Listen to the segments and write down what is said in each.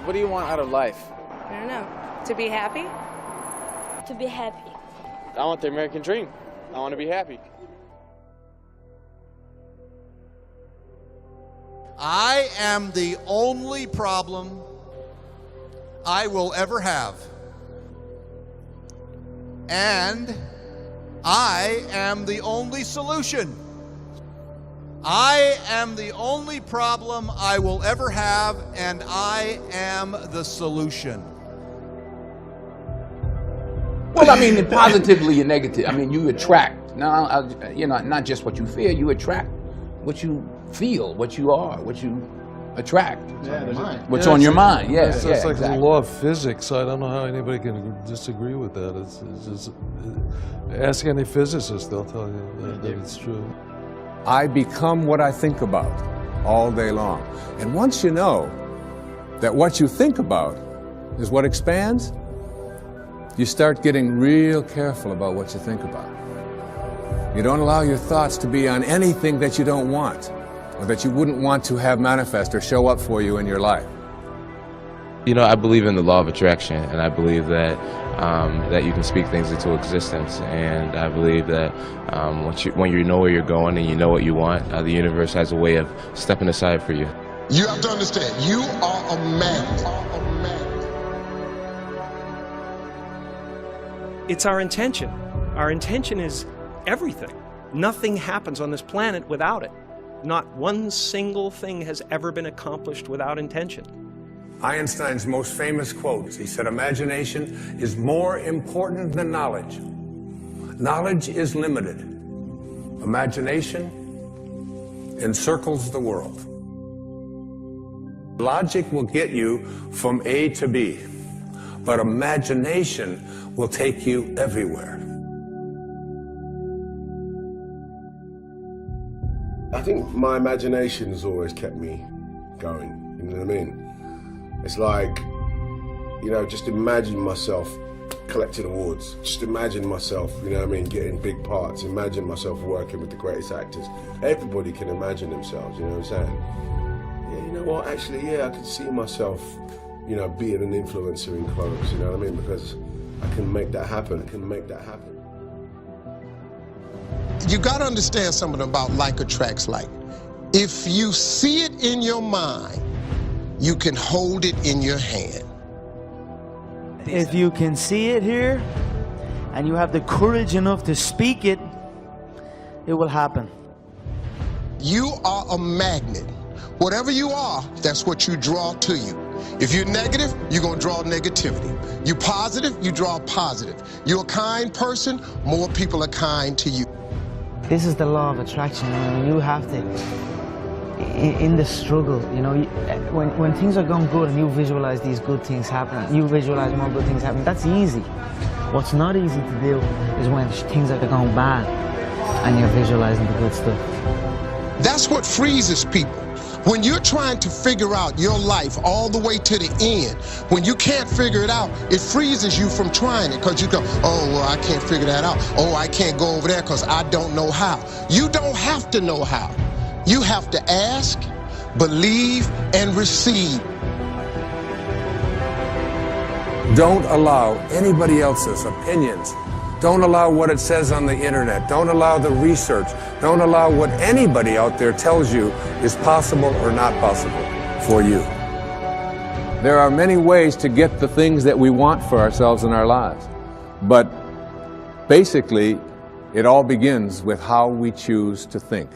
What do you want out of life? I don't know. To be happy? To be happy. I want the American dream. I want to be happy. I am the only problem I will ever have. And I am the only solution. I am the only problem I will ever have, and I am the solution. Well, I mean, positively and negative. I mean, you attract. Now, you know, not just what you fear. You attract what you feel, what you are, what you attract. What's on your mind? Yeah, it's like exactly. the law of physics. I don't know how anybody can disagree with that. It's just ask any physicist; they'll tell you that it's true. I become what I think about all day long. And once you know that what you think about is what expands, you start getting real careful about what you think about. You don't allow your thoughts to be on anything that you don't want, or that you wouldn't want to have manifest or show up for you in your life. You know, I believe in the law of attraction, and I believe that that you can speak things into existence. And I believe that when you know where you're going and you know what you want, the universe has a way of stepping aside for you. You have to understand, you are a magnet. It's our intention. Our intention is everything. Nothing happens on this planet without it. Not one single thing has ever been accomplished without intention. Einstein's most famous quotes, he said, imagination is more important than knowledge. Knowledge is limited. Imagination encircles the world. Logic will get you from A to B, but imagination will take you everywhere. I think my imagination has always kept me going, you know what I mean? It's like, you know, just imagine myself collecting awards. Just imagine myself, you know what I mean, getting big parts. Imagine myself working with the greatest actors. Everybody can imagine themselves, you know what I'm saying? Yeah, you know what, actually, yeah, I can see myself, you know, being an influencer in clothes, you know what I mean? Because I can make that happen, I can make that happen. You got to understand something about like attracts like. If you see it in your mind, you can hold it in your hand. If you can see it here, and you have the courage enough to speak it, it will happen. You are a magnet. Whatever you are, that's what you draw to you. If you're negative, you're going to draw negativity. You're positive, you draw positive. You're a kind person, more people are kind to you. This is the law of attraction. You have to, in the struggle, you know, when things are going good and you visualize these good things happening, you visualize more good things happening, that's easy. What's not easy to do is when things are going bad and you're visualizing the good stuff. That's what freezes people. When you're trying to figure out your life all the way to the end, when you can't figure it out, it freezes you from trying it because you go, oh, well, I can't figure that out. Oh, I can't go over there because I don't know how. You don't have to know how. You have to ask, believe, and receive. Don't allow anybody else's opinions. Don't allow what it says on the internet. Don't allow the research. Don't allow what anybody out there tells you is possible or not possible for you. There are many ways to get the things that we want for ourselves in our lives. But basically, it all begins with how we choose to think.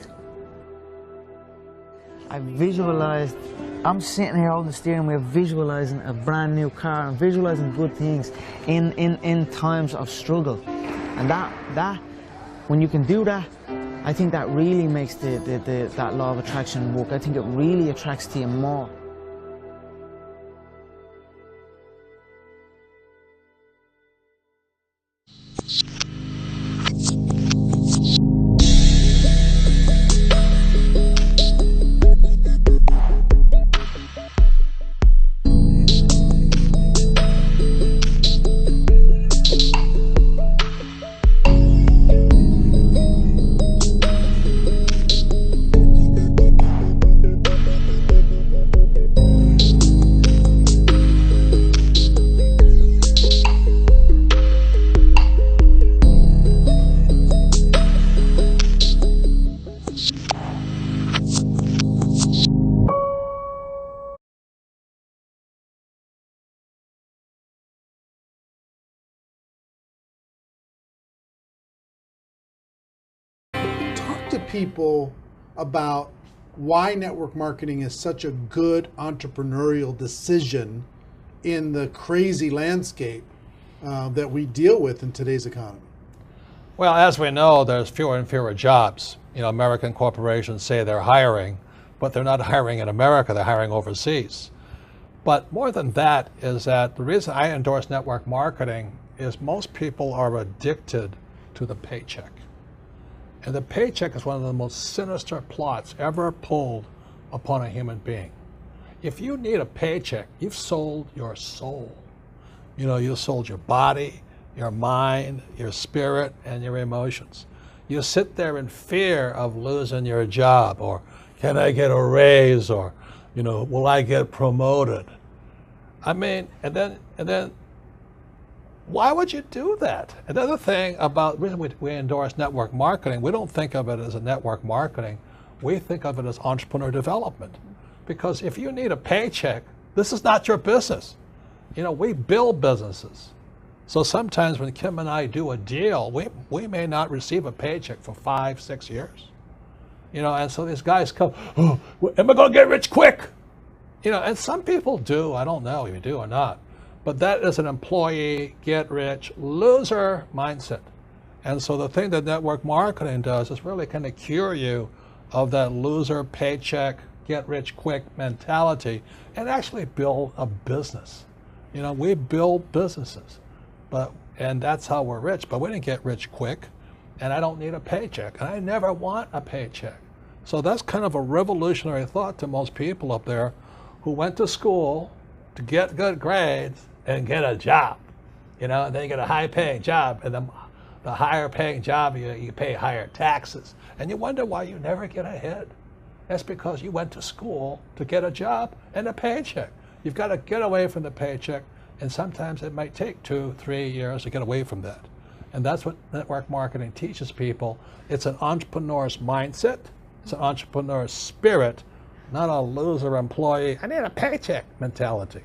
I visualized, I'm sitting here holding the steering wheel, visualizing a brand new car and visualizing good things in times of struggle. And that, when you can do that, I think that really makes that law of attraction work. I think it really attracts to you more. people about why network marketing is such a good entrepreneurial decision in the crazy landscape that we deal with in today's economy? Well, as we know, there's fewer and fewer jobs. You know, American corporations say they're hiring, but they're not hiring in America, they're hiring overseas. But more than that is that the reason I endorse network marketing is most people are addicted to the paycheck. And the paycheck is one of the most sinister plots ever pulled upon a human being. If you need a paycheck, you've sold your soul. You know, you sold your body, your mind, your spirit, and your emotions. You sit there in fear of losing your job, or can I get a raise, or, you know, will I get promoted? I mean, and then why would you do that? Another thing about the reason we endorse network marketing, we don't think of it as a network marketing, we think of it as entrepreneur development. Because if you need a paycheck, this is not your business. You know, we build businesses. So sometimes when Kim and I do a deal, we may not receive a paycheck for 5, 6 years. You know, and so these guys come, oh, am I gonna get rich quick? You know, and some people do, I don't know if you do or not. But that is an employee, get rich, loser mindset. And so the thing that network marketing does is really kind of cure you of that loser paycheck, get rich quick mentality and actually build a business. You know, we build businesses, and that's how we're rich, but we didn't get rich quick, and I don't need a paycheck, and I never want a paycheck. So that's kind of a revolutionary thought to most people up there who went to school to get good grades and get a job, you know, and then you get a high-paying job, and the higher-paying job, you pay higher taxes, and you wonder why you never get ahead. That's because you went to school to get a job and a paycheck. You've got to get away from the paycheck, and sometimes it might take 2, 3 years to get away from that. And that's what network marketing teaches people. It's an entrepreneur's mindset, it's an entrepreneur's spirit, not a loser employee, I need a paycheck mentality.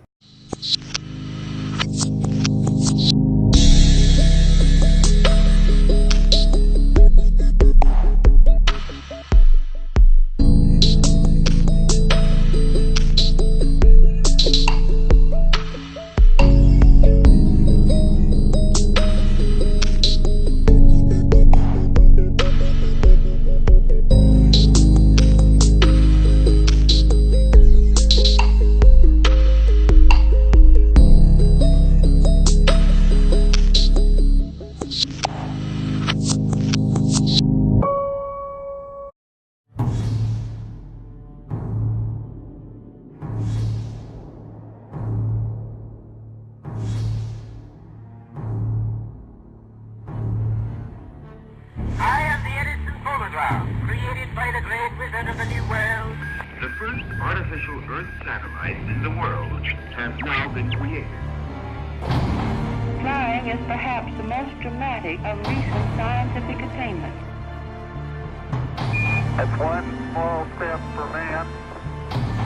created by the great wizard of the New World. The first artificial Earth satellite in the world has now been created. Flying is perhaps the most dramatic of recent scientific attainments. It's one small step for man,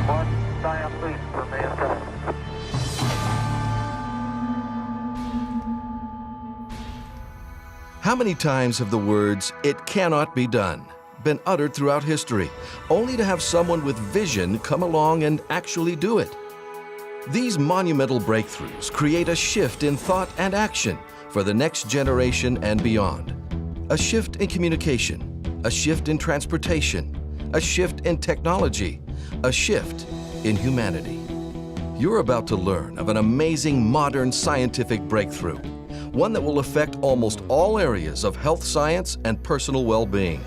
one giant leap for mankind. How many times have the words, "It cannot be done," been uttered throughout history, only to have someone with vision come along and actually do it? These monumental breakthroughs create a shift in thought and action for the next generation and beyond. A shift in communication, a shift in transportation, a shift in technology, a shift in humanity. You're about to learn of an amazing modern scientific breakthrough, one that will affect almost all areas of health science and personal well-being.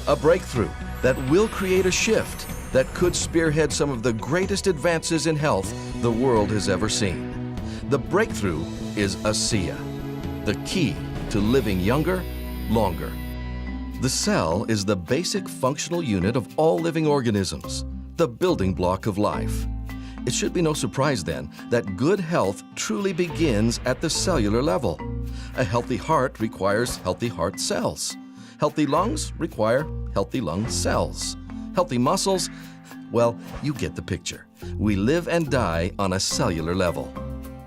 A breakthrough that will create a shift that could spearhead some of the greatest advances in health the world has ever seen. The breakthrough is ASEA, the key to living younger, longer. The cell is the basic functional unit of all living organisms, the building block of life. It should be no surprise then that good health truly begins at the cellular level. A healthy heart requires healthy heart cells. Healthy lungs require healthy lung cells. Healthy muscles, well, you get the picture. We live and die on a cellular level.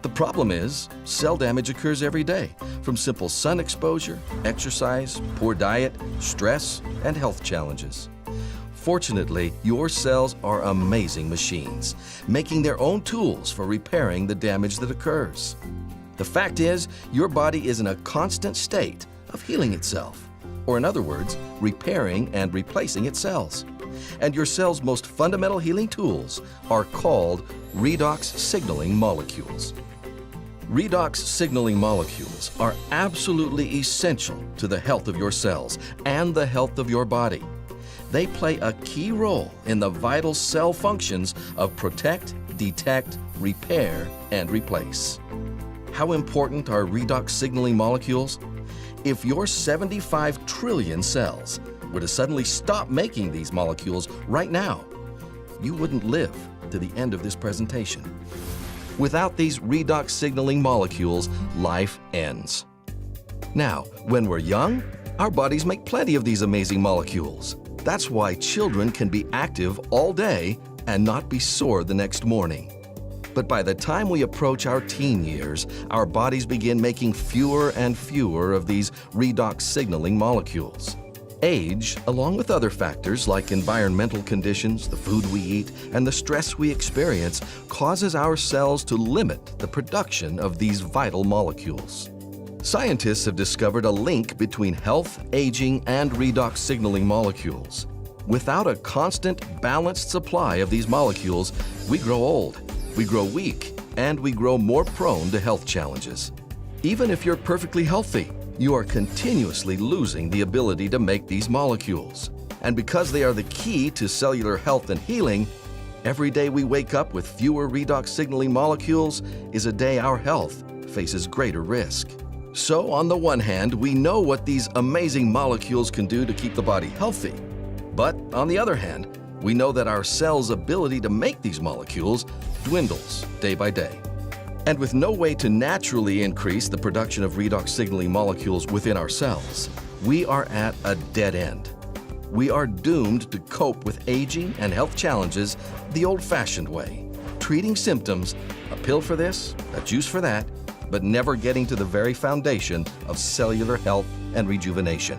The problem is, cell damage occurs every day from simple sun exposure, exercise, poor diet, stress, and health challenges. Fortunately, your cells are amazing machines, making their own tools for repairing the damage that occurs. The fact is, your body is in a constant state of healing itself, or in other words, repairing and replacing its cells. And your cell's most fundamental healing tools are called redox signaling molecules. Redox signaling molecules are absolutely essential to the health of your cells and the health of your body. They play a key role in the vital cell functions of protect, detect, repair, and replace. How important are redox signaling molecules? If your 75 trillion cells were to suddenly stop making these molecules right now, you wouldn't live to the end of this presentation. Without these redox signaling molecules, life ends. Now, when we're young, our bodies make plenty of these amazing molecules. That's why children can be active all day and not be sore the next morning. But by the time we approach our teen years, our bodies begin making fewer and fewer of these redox signaling molecules. Age, along with other factors like environmental conditions, the food we eat, and the stress we experience, causes our cells to limit the production of these vital molecules. Scientists have discovered a link between health, aging, and redox signaling molecules. Without a constant, balanced supply of these molecules, we grow old, we grow weak, and we grow more prone to health challenges. Even if you're perfectly healthy, you are continuously losing the ability to make these molecules. And because they are the key to cellular health and healing, every day we wake up with fewer redox signaling molecules is a day our health faces greater risk. So on the one hand, we know what these amazing molecules can do to keep the body healthy. But on the other hand, we know that our cells' ability to make these molecules dwindles day by day. And with no way to naturally increase the production of redox signaling molecules within our cells, we are at a dead end. We are doomed to cope with aging and health challenges the old-fashioned way, treating symptoms, a pill for this, a juice for that, but never getting to the very foundation of cellular health and rejuvenation.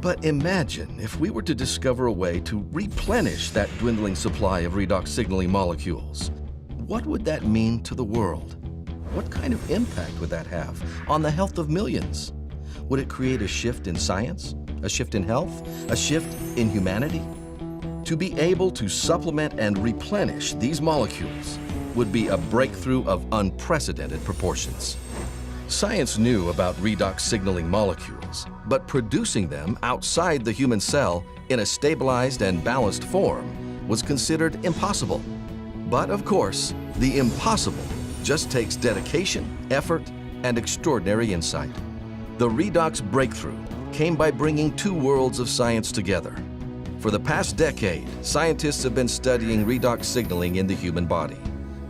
But imagine if we were to discover a way to replenish that dwindling supply of redox signaling molecules. What would that mean to the world? What kind of impact would that have on the health of millions? Would it create a shift in science, a shift in health, a shift in humanity? To be able to supplement and replenish these molecules would be a breakthrough of unprecedented proportions. Science knew about redox signaling molecules, but producing them outside the human cell in a stabilized and balanced form was considered impossible. But of course, the impossible just takes dedication, effort, and extraordinary insight. The redox breakthrough came by bringing two worlds of science together. For the past decade, scientists have been studying redox signaling in the human body.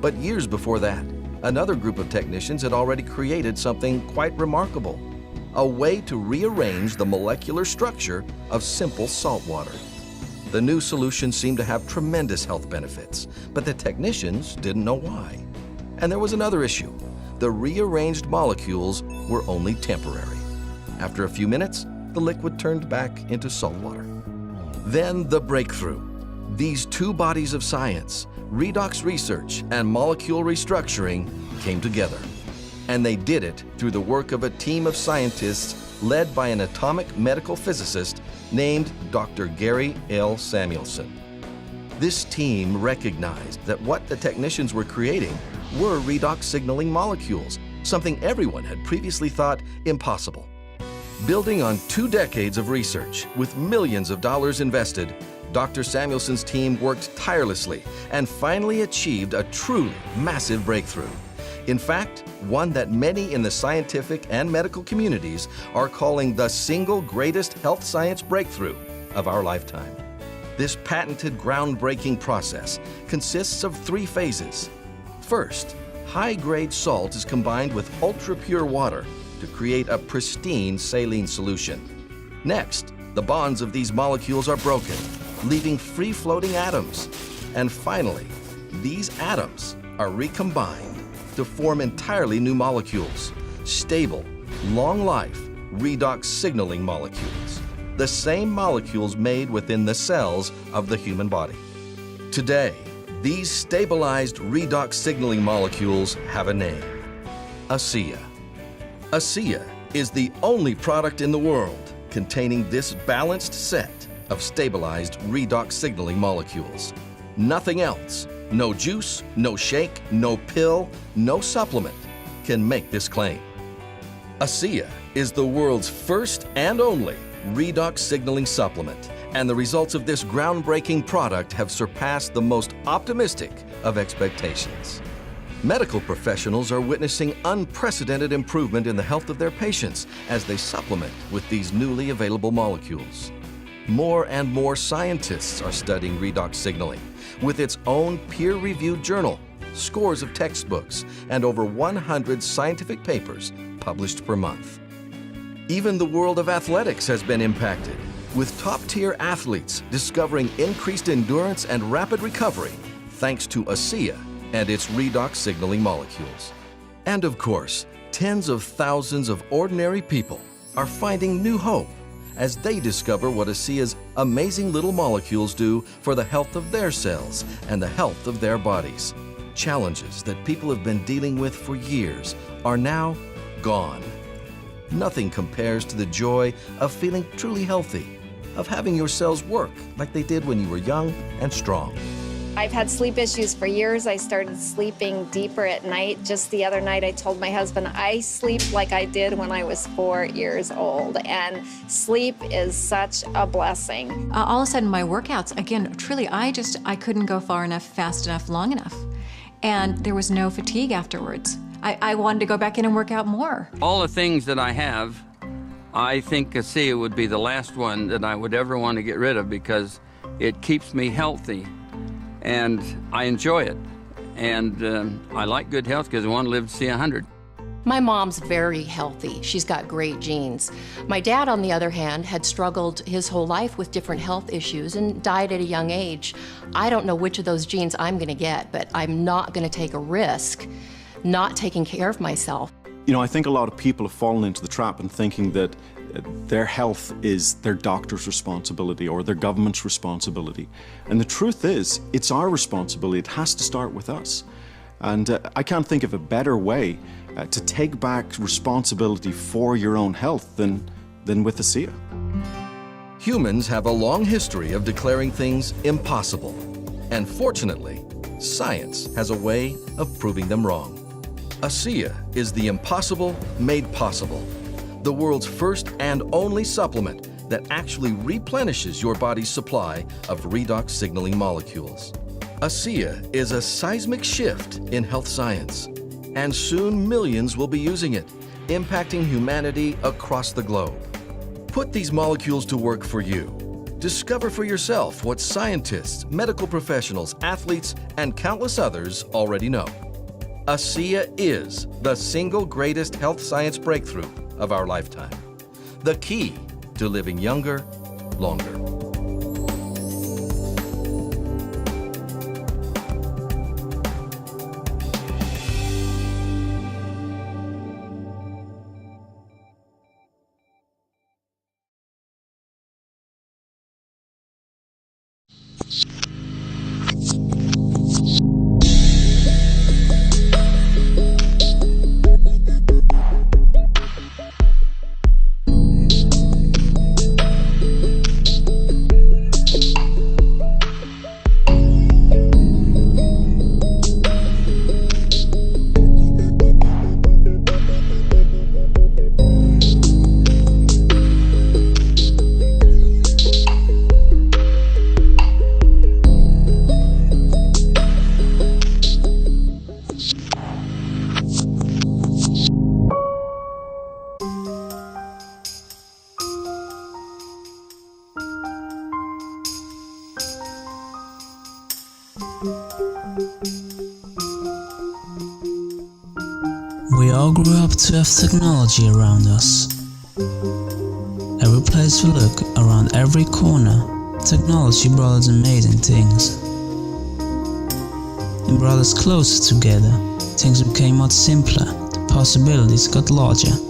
But years before that, another group of technicians had already created something quite remarkable: a way to rearrange the molecular structure of simple salt water. The new solution seemed to have tremendous health benefits, but the technicians didn't know why. And there was another issue. The rearranged molecules were only temporary. After a few minutes, the liquid turned back into salt water. Then the breakthrough. These two bodies of science, redox research and molecule restructuring, came together. And they did it through the work of a team of scientists led by an atomic medical physicist named Dr. Gary L. Samuelson. This team recognized that what the technicians were creating were redox signaling molecules, something everyone had previously thought impossible. Building on 2 decades of research with millions of dollars invested, Dr. Samuelson's team worked tirelessly and finally achieved a truly massive breakthrough. In fact, one that many in the scientific and medical communities are calling the single greatest health science breakthrough of our lifetime. This patented groundbreaking process consists of 3 phases. First, high-grade salt is combined with ultra-pure water to create a pristine saline solution. Next, the bonds of these molecules are broken, leaving free-floating atoms. And finally, these atoms are recombined to form entirely new molecules, stable, long-life, redox signaling molecules, the same molecules made within the cells of the human body. Today, these stabilized redox signaling molecules have a name: ASEA. ASEA is the only product in the world containing this balanced set of stabilized redox signaling molecules. Nothing else, no juice, no shake, no pill, no supplement can make this claim. ASEA is the world's first and only redox signaling supplement, and the results of this groundbreaking product have surpassed the most optimistic of expectations. Medical professionals are witnessing unprecedented improvement in the health of their patients as they supplement with these newly available molecules. More and more scientists are studying redox signaling with its own peer-reviewed journal, scores of textbooks, and over 100 scientific papers published per month. Even the world of athletics has been impacted, with top-tier athletes discovering increased endurance and rapid recovery thanks to ASEA and its redox signaling molecules. And of course, tens of thousands of ordinary people are finding new hope as they discover what ASEA's amazing little molecules do for the health of their cells and the health of their bodies. Challenges that people have been dealing with for years are now gone. Nothing compares to the joy of feeling truly healthy, of having your cells work like they did when you were young and strong. I've had sleep issues for years. I started sleeping deeper at night. Just the other night, I told my husband, I sleep like I did when I was 4 years old. And sleep is such a blessing. All of a sudden, my workouts, again, truly, I couldn't go far enough, fast enough, long enough. And there was no fatigue afterwards. I wanted to go back in and work out more. All the things that I have, I think ASEA would be the last one that I would ever want to get rid of because it keeps me healthy. And I enjoy it. And I like good health because I want to live to see 100. My mom's very healthy. She's got great genes. My dad, on the other hand, had struggled his whole life with different health issues and died at a young age. I don't know which of those genes I'm going to get, but I'm not going to take a risk not taking care of myself. You know, I think a lot of people have fallen into the trap in thinking that their health is their doctor's responsibility or their government's responsibility. And the truth is, it's our responsibility. It has to start with us. And I can't think of a better way to take back responsibility for your own health than with ASEA. Humans have a long history of declaring things impossible. And fortunately, science has a way of proving them wrong. ASEA is the impossible made possible. The world's first and only supplement that actually replenishes your body's supply of redox signaling molecules. ASEA is a seismic shift in health science, and soon millions will be using it, impacting humanity across the globe. Put these molecules to work for you. Discover for yourself what scientists, medical professionals, athletes, and countless others already know. ASEA is the single greatest health science breakthrough of our lifetime. The key to living younger, longer. We all grew up to have technology around us. Every place we look, around every corner, technology brought us amazing things. It brought us closer together, things became much simpler, the possibilities got larger.